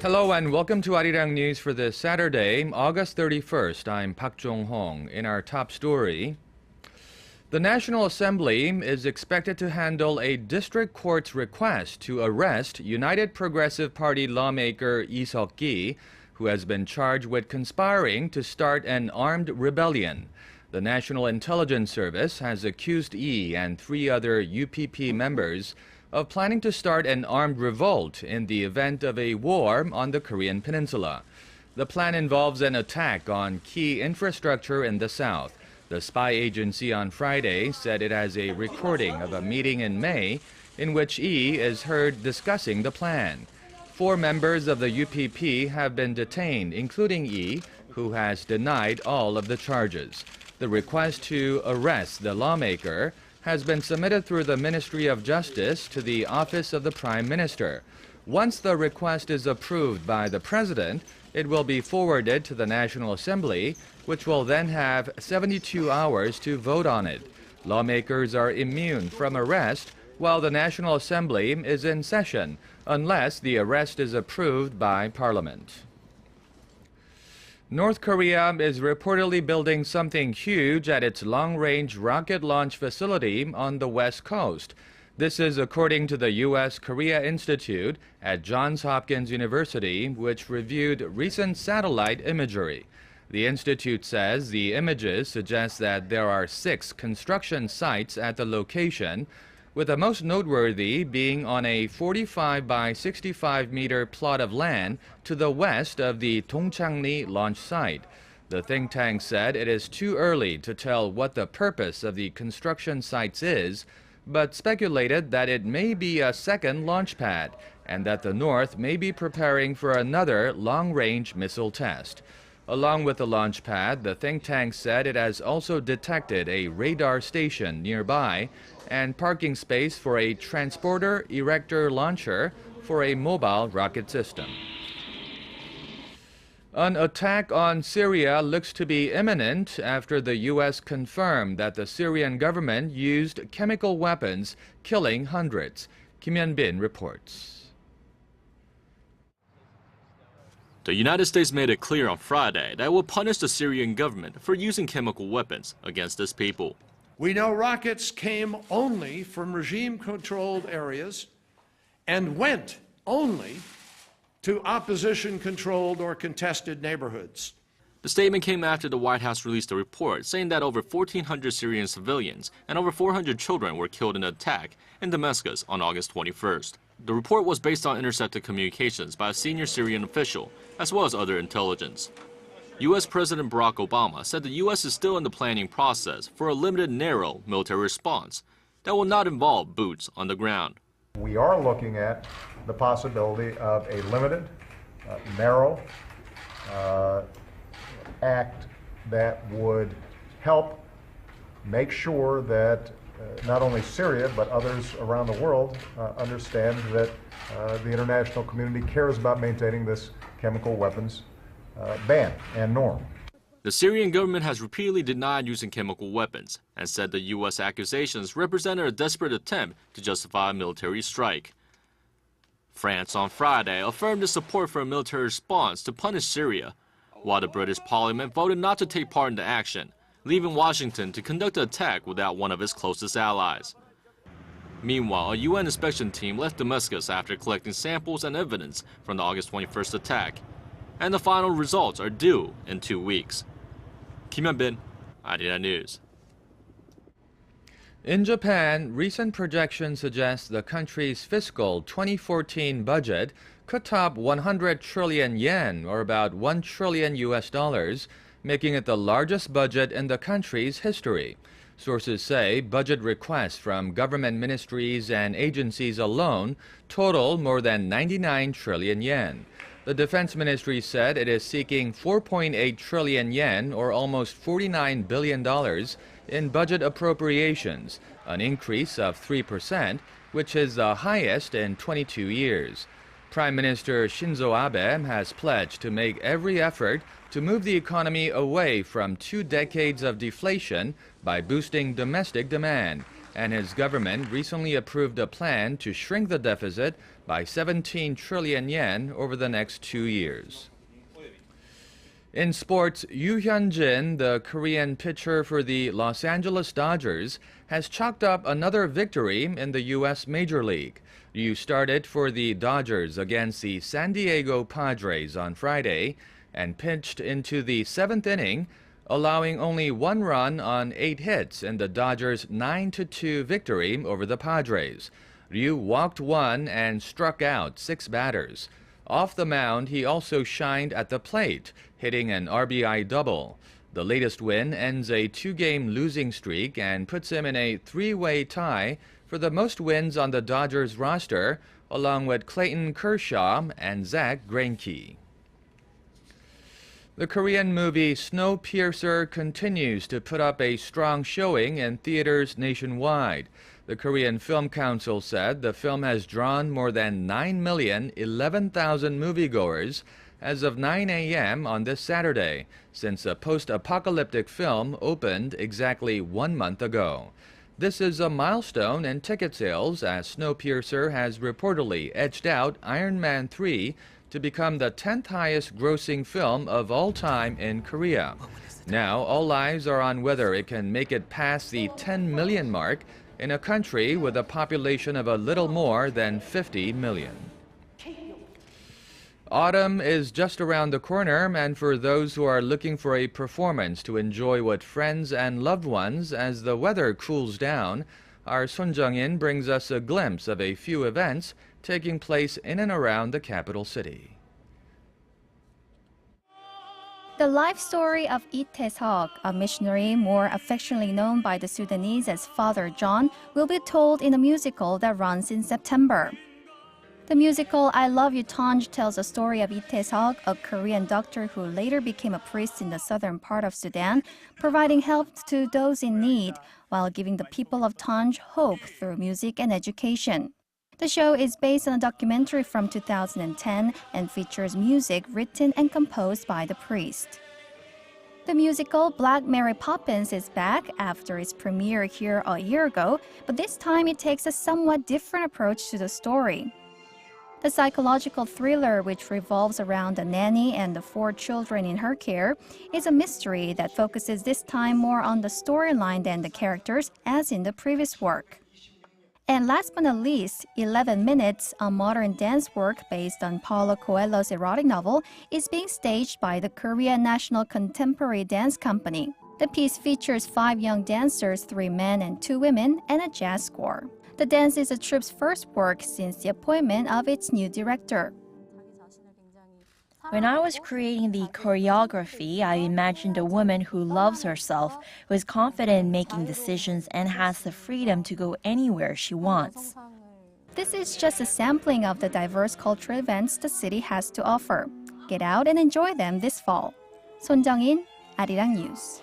Hello and welcome to Arirang News for this Saturday, August 31st. I'm Park Jong-hong. In our top story, the National Assembly is expected to handle a district court's request to arrest United Progressive Party lawmaker Lee Seok-ki, who has been charged with conspiring to start an armed rebellion. The National Intelligence Service has accused Lee and 3 other UPP members of planning to start an armed revolt in the event of a war on the Korean Peninsula. The plan involves an attack on key infrastructure in the south. The spy agency on Friday said it has a recording of a meeting in May in which Lee is heard discussing the plan. 4 members of the UPP have been detained, including Lee, who has denied all of the charges. The request to arrest the lawmaker has been submitted through the Ministry of Justice to the Office of the Prime Minister. Once the request is approved by the President, it will be forwarded to the National Assembly, which will then have 72 hours to vote on it. Lawmakers are immune from arrest while the National Assembly is in session, unless the arrest is approved by Parliament. North Korea is reportedly building something huge at its long-range rocket launch facility on the West Coast. This is according to the U.S. Korea Institute at Johns Hopkins University, which reviewed recent satellite imagery. The institute says the images suggest that there are 6 construction sites at the location, with the most noteworthy being on a 45 by 65 meter plot of land to the west of the Dongchangli launch site. The think tank said it is too early to tell what the purpose of the construction sites is, but speculated that it may be a second launch pad and that the North may be preparing for another long-range missile test. Along with the launch pad, the think tank said it has also detected a radar station nearby and parking space for a transporter erector launcher for a mobile rocket system. An attack on Syria looks to be imminent after the U.S. confirmed that the Syrian government used chemical weapons, killing hundreds. Kim Hyun-bin reports. The United States made it clear on Friday that it will punish the Syrian government for using chemical weapons against its people. We know rockets came only from regime-controlled areas and went only to opposition-controlled or contested neighborhoods. The statement came after the White House released a report saying that over 1,400 Syrian civilians and over 400 children were killed in an attack in Damascus on August 21st. The report was based on intercepted communications by a senior Syrian official, as well as other intelligence. U.S. President Barack Obama said the U.S. is still in the planning process for a limited, narrow military response that will not involve boots on the ground. We are looking at the possibility of a limited, narrow act that would help make sure that not only Syria, but others around the world understand that the international community cares about maintaining this chemical weapons ban and norm. The Syrian government has repeatedly denied using chemical weapons and said the U.S. accusations represented a desperate attempt to justify a military strike. France on Friday affirmed its support for a military response to punish Syria, while the British Parliament voted not to take part in the action, leaving Washington to conduct the attack without one of its closest allies. Meanwhile, a UN inspection team left Damascus after collecting samples and evidence from the August 21st attack, and the final results are due in 2 weeks. Kim Hyun-bin, Arirang News. In Japan, recent projections suggest the country's fiscal 2014 budget could top 100 trillion yen, or about $1 trillion US, making it the largest budget in the country's history. Sources say budget requests from government ministries and agencies alone total more than 99 trillion yen. The Defense Ministry said it is seeking 4.8 trillion yen, or almost $49 billion, in budget appropriations, an increase of 3%, which is the highest in 22 years. Prime Minister Shinzo Abe has pledged to make every effort to move the economy away from 2 decades of deflation by boosting domestic demand, and his government recently approved a plan to shrink the deficit by 17 trillion yen over the next 2 years. In sports, Yoo Hyun-jin, the Korean pitcher for the Los Angeles Dodgers, has chalked up another victory in the U.S. Major League. Yoo started for the Dodgers against the San Diego Padres on Friday and pitched into the 7th inning, allowing only 1 run on 8 hits in the Dodgers' 9-2 victory over the Padres. Ryu walked 1 and struck out 6 batters. Off the mound, he also shined at the plate, hitting an RBI double. The latest win ends a 2-game losing streak and puts him in a 3-way tie for the most wins on the Dodgers roster, along with Clayton Kershaw and Zach Greinke. The Korean movie Snowpiercer continues to put up a strong showing in theaters nationwide. The Korean Film Council said the film has drawn more than 9,011,000 moviegoers as of 9 a.m. on this Saturday, since a post-apocalyptic film opened exactly 1 month ago. This is a milestone in ticket sales, as Snowpiercer has reportedly edged out Iron Man 3 to become the 10th highest grossing film of all time in Korea. Now, all eyes are on whether it can make it past the 10 million mark in a country with a population of a little more than 50 million. Autumn is just around the corner, and for those who are looking for a performance to enjoy with friends and loved ones as the weather cools down, our Son Jung-in brings us a glimpse of a few events taking place in and around the capital city. The life story of Lee Seok-ki, a missionary more affectionately known by the Sudanese as Father John, will be told in a musical that runs in September. The musical I Love You Tanj tells the story of Lee Seok-ki, a Korean doctor who later became a priest in the southern part of Sudan, providing help to those in need while giving the people of Tanj hope through music and education. The show is based on a documentary from 2010 and features music written and composed by the priest. The musical Black Mary Poppins is back after its premiere here a year ago, but this time it takes a somewhat different approach to the story. The psychological thriller, which revolves around a nanny and the 4 children in her care, is a mystery that focuses this time more on the storyline than the characters, as in the previous work. And last but not least, 11 Minutes, a modern dance work based on Paulo Coelho's erotic novel, is being staged by the Korean National Contemporary Dance Company. The piece features 5 young dancers, 3 men and 2 women, and a jazz score. The dance is the troupe's first work since the appointment of its new director. When I was creating the choreography, I imagined a woman who loves herself, who is confident in making decisions and has the freedom to go anywhere she wants. This is just a sampling of the diverse cultural events the city has to offer. Get out and enjoy them this fall. Son Jung-in, Arirang News.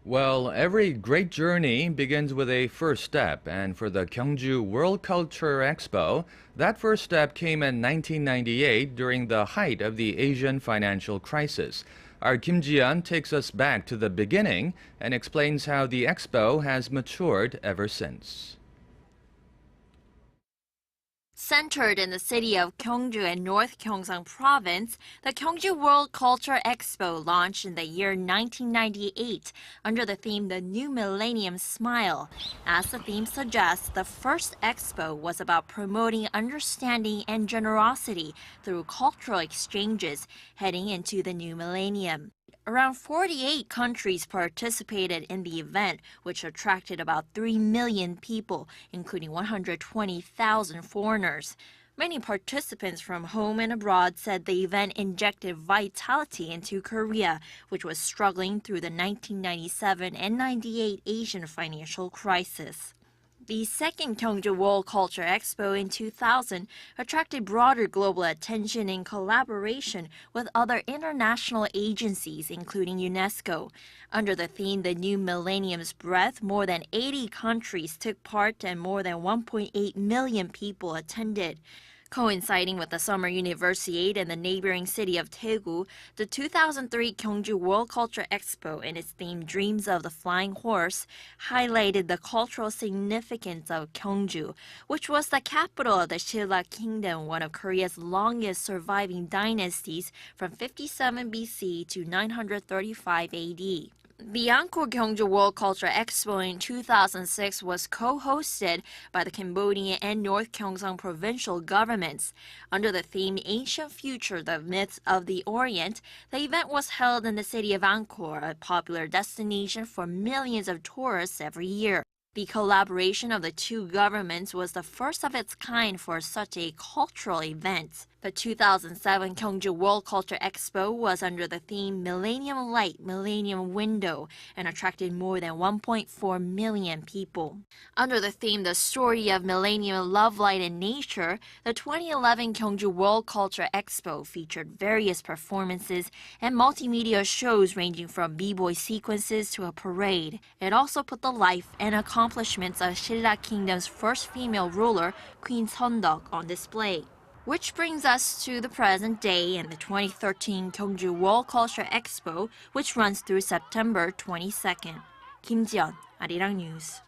Well, every great journey begins with a first step, and for the Gyeongju World Culture Expo, that first step came in 1998 during the height of the Asian financial crisis. Our Kim Ji-yeon takes us back to the beginning and explains how the expo has matured ever since. Centered in the city of Gyeongju and North Gyeongsang Province, the Gyeongju World Culture Expo launched in the year 1998 under the theme The New Millennium Smile. As the theme suggests, the first expo was about promoting understanding and generosity through cultural exchanges heading into the new millennium. Around 48 countries participated in the event, which attracted about 3 million people, including 120,000 foreigners. Many participants from home and abroad said the event injected vitality into Korea, which was struggling through the 1997 and 98 Asian financial crisis. The second Gyeongju World Culture Expo in 2000 attracted broader global attention in collaboration with other international agencies, including UNESCO. Under the theme The New Millennium's Breath, more than 80 countries took part and more than 1.8 million people attended. Coinciding with the Summer Universiade in the neighboring city of Daegu, the 2003 Gyeongju World Culture Expo and its theme Dreams of the Flying Horse highlighted the cultural significance of Gyeongju, which was the capital of the Silla Kingdom, one of Korea's longest surviving dynasties from 57 BC to 935 AD. The Angkor Gyeongju World Culture Expo in 2006 was co-hosted by the Cambodian and North Gyeongsang provincial governments. Under the theme Ancient Future, the Myths of the Orient, the event was held in the city of Angkor, a popular destination for millions of tourists every year. The collaboration of the two governments was the first of its kind for such a cultural event. The 2007 Gyeongju World Culture Expo was under the theme Millennium Light, Millennium Window and attracted more than 1.4 million people. Under the theme The Story of Millennium Love, Light and Nature, the 2011 Gyeongju World Culture Expo featured various performances and multimedia shows ranging from b-boy sequences to a parade. It also put the life and accomplishments of Silla Kingdom's first female ruler, Queen Seondok, on display. Which brings us to the present day and the 2013 Gyeongju World Culture Expo, which runs through September 22nd. Kim Ji-yeon, Arirang News.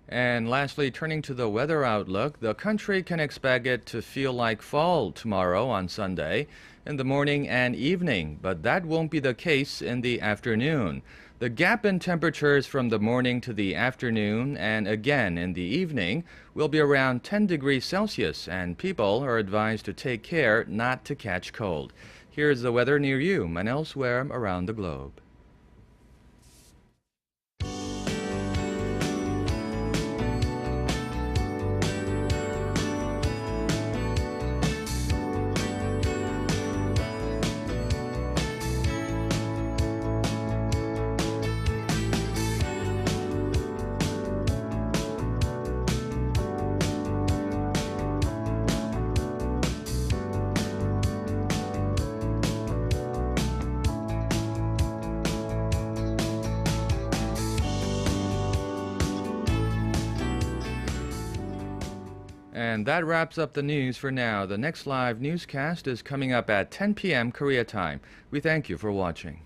And lastly, turning to the weather outlook, the country can expect it to feel like fall tomorrow on Sunday in the morning and evening, but that won't be the case in the afternoon. The gap in temperatures from the morning to the afternoon and again in the evening will be around 10 degrees Celsius, and people are advised to take care not to catch cold. Here's the weather near you and elsewhere around the globe. And that wraps up the news for now. The next live newscast is coming up at 10 p.m. Korea time. We thank you for watching.